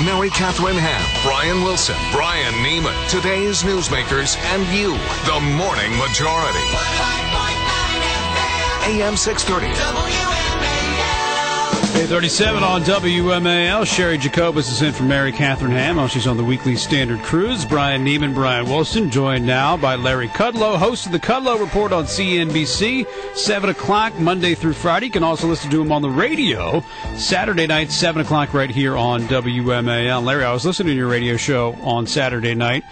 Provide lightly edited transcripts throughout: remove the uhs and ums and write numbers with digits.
Mary Catherine Ham, Brian Wilson, Brian Neiman, today's newsmakers, and you, the Morning Majority. AM 630. WMAL. 8:37 on WMAL. Sherry Jacobus is in for Mary Catherine Ham. Oh, she's on the weekly standard cruise. Brian Neiman, Brian Wilson, joined now by Larry Kudlow, host of the Kudlow Report on CNBC, 7 o'clock Monday through Friday. You can also listen to him on the radio Saturday night, 7 o'clock right here on WMAL. Larry, I was listening to your radio show on Saturday night.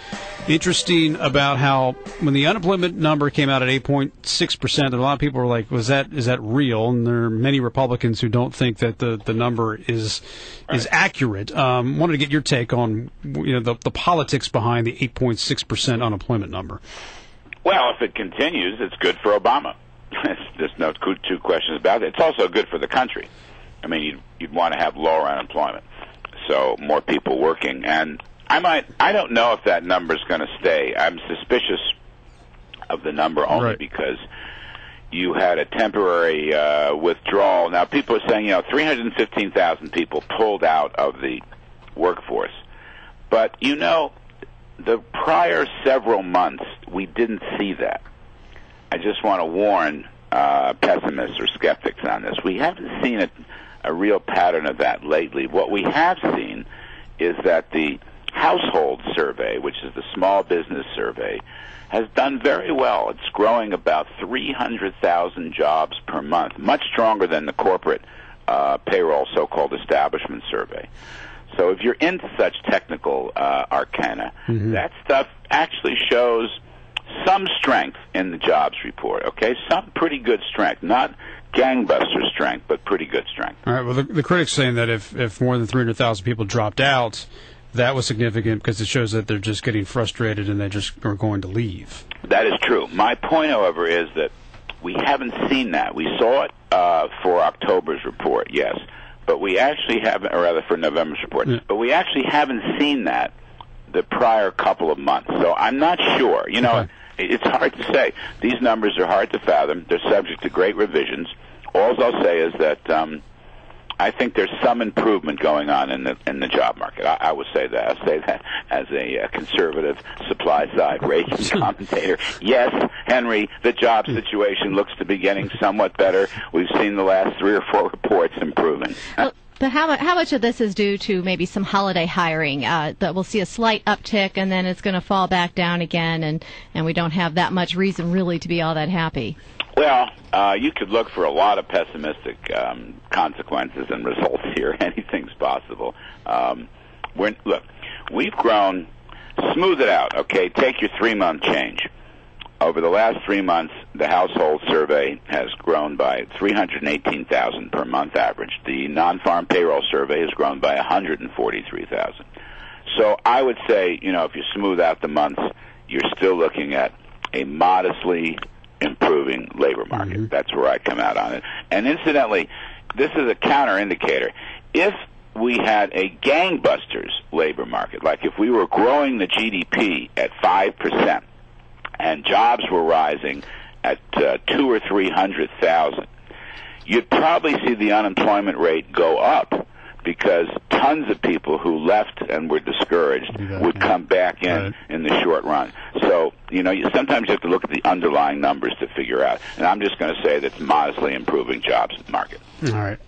Interesting about how when the unemployment number came out at 8.6%, a lot of people were like, is that real? And there are many Republicans who don't think that the number is accurate. Wanted to get your take on the politics behind the 8.6% unemployment number. Well, if it continues, it's good for Obama. There's no two questions about it. It's also good for the country. I mean, you'd want to have lower unemployment, so more people working. And I don't know if that number's going to stay. I'm suspicious of the number only because you had a temporary withdrawal. Now, people are saying, 315,000 people pulled out of the workforce. But, the prior several months, we didn't see that. I just want to warn pessimists or skeptics on this. We haven't seen a real pattern of that lately. What we have seen is that the household survey, which is the small business survey, has done very well. It's growing about 300,000 jobs per month, much stronger than the corporate payroll so-called establishment survey. So if you're into such technical arcana, that stuff actually shows some strength in the jobs report, okay? Some pretty good strength, not gangbuster strength, but pretty good strength. All right, well, the critics saying that if more than 300,000 people dropped out, that was significant because it shows that they're just getting frustrated and they just are going to leave. That is true. My point, however, is that we haven't seen that. We saw it for October's report, yes, but we actually haven't, or rather for November's report, but we actually haven't seen that the prior couple of months. So I'm not sure. It's hard to say. These numbers are hard to fathom. They're subject to great revisions. All I'll say is that I think there's some improvement going on in the job market. I would say that. I say that as a conservative supply-side rating commentator. Yes, Henry, the job situation looks to be getting somewhat better. We've seen the last 3 or 4 reports improving. But how much of this is due to maybe some holiday hiring that we'll see a slight uptick and then it's going to fall back down again and we don't have that much reason really to be all that happy? Well, you could look for a lot of pessimistic consequences and results here. Anything's possible. Look, we've grown. Smooth it out, okay? Take your 3-month change. Over the last 3 months, the household survey has grown by 318,000 per month average. The non-farm payroll survey has grown by 143,000. So I would say, if you smooth out the months, you're still looking at a modestly improving labor market. That's where I come out on it. And incidentally, this is a counter indicator. If we had a gangbusters labor market, like if we were growing the GDP at 5% and jobs were rising at 200,000 or 300,000, you'd probably see the unemployment rate go up because tons of people who left and were discouraged would come back in the short run. So, sometimes you have to look at the underlying numbers to figure out. And I'm just going to say that's modestly improving jobs market. All right.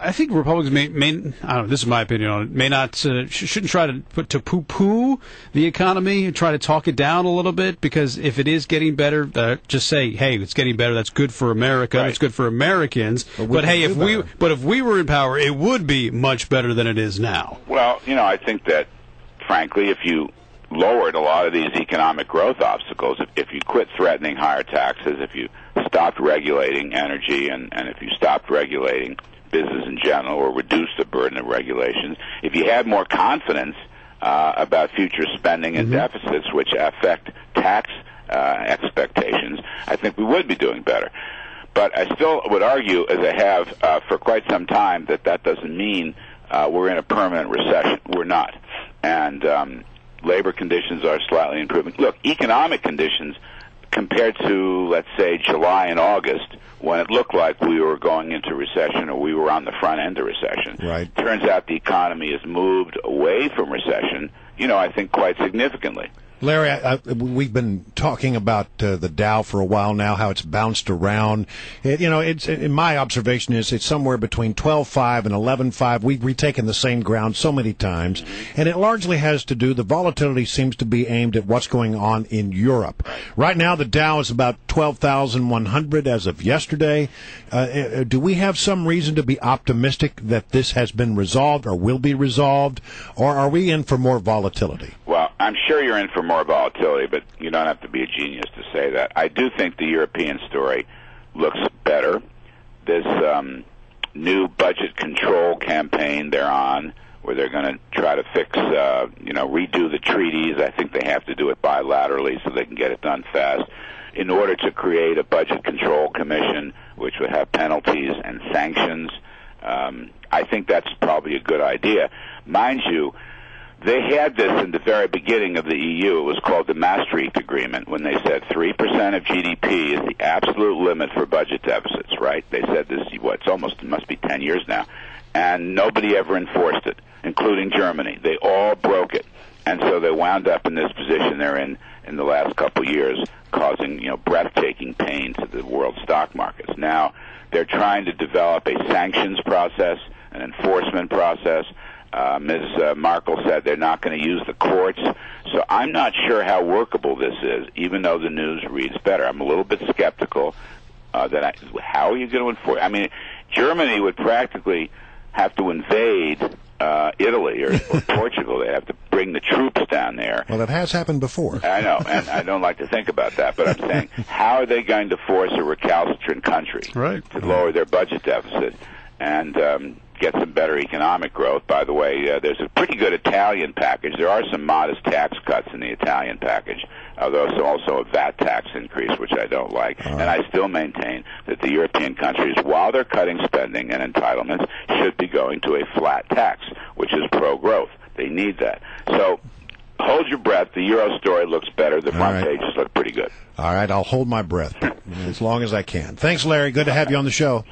I think Republicans may I don't know, this is my opinion on it, may not, shouldn't try to poo-poo the economy and try to talk it down a little bit, because if it is getting better, just say, hey, it's getting better, that's good for America, it's good for Americans, but hey, if we were in power, it would be much better than it is now. Well, I think that, frankly, if you lowered a lot of these economic growth obstacles, if you quit threatening higher taxes, if you stopped regulating energy, and if you stopped regulating business in general, or reduce the burden of regulations, if you had more confidence about future spending and deficits, which affect tax expectations, I think we would be doing better. But I still would argue, as I have for quite some time, that doesn't mean we're in a permanent recession. We're not. And labor conditions are slightly improving. Look, economic conditions compared to, let's say, July and August, when it looked like we were going into recession or we were on the front end of recession. Right. Turns out the economy has moved away from recession, I think quite significantly. Larry, we've been talking about the Dow for a while now, how it's bounced around. It's in my observation is it's somewhere between 12.5 and 11.5. We've retaken the same ground so many times, and it largely has to do. The volatility seems to be aimed at what's going on in Europe. Right now, the Dow is about 12,100 as of yesterday. Do we have some reason to be optimistic that this has been resolved or will be resolved, or are we in for more volatility? Well, I'm sure you're in for more volatility, but you don't have to be a genius to say that. I do think the European story looks better. This new budget control campaign they're on, where they're going to try to fix, redo the treaties. I think they have to do it bilaterally so they can get it done fast, in order to create a budget control commission, which would have penalties and sanctions. I think that's probably a good idea. Mind you, they had this in the very beginning of the EU. It was called the Maastricht Agreement, when they said 3% of GDP is the absolute limit for budget deficits, right? They said this, it must be 10 years now. And nobody ever enforced it, including Germany. They all broke it. And so they wound up in this position they're in the last couple of years, causing, breathtaking pain to the world stock markets. Now, they're trying to develop a sanctions process, an enforcement process. Ms. Merkel said they're not going to use the courts. So I'm not sure how workable this is, even though the news reads better. I'm a little bit skeptical how are you going to enforce? I mean, Germany would practically have to invade Italy or Portugal. They have to bring the troops down there. Well, that has happened before. I know, and I don't like to think about that, but I'm saying, how are they going to force a recalcitrant country to lower their budget deficit and get some better economic growth? By the way, there's a pretty good Italian package. There are some modest tax cuts in the Italian package, although there's also a VAT tax increase, which I don't like. And I still maintain that the European countries, while they're cutting spending and entitlements, should be going to a flat tax, which is pro-growth. They need that. So hold your breath. The Euro story looks better. The front pages look pretty good. All right, I'll hold my breath as long as I can. Thanks, Larry. Good to have you on the show.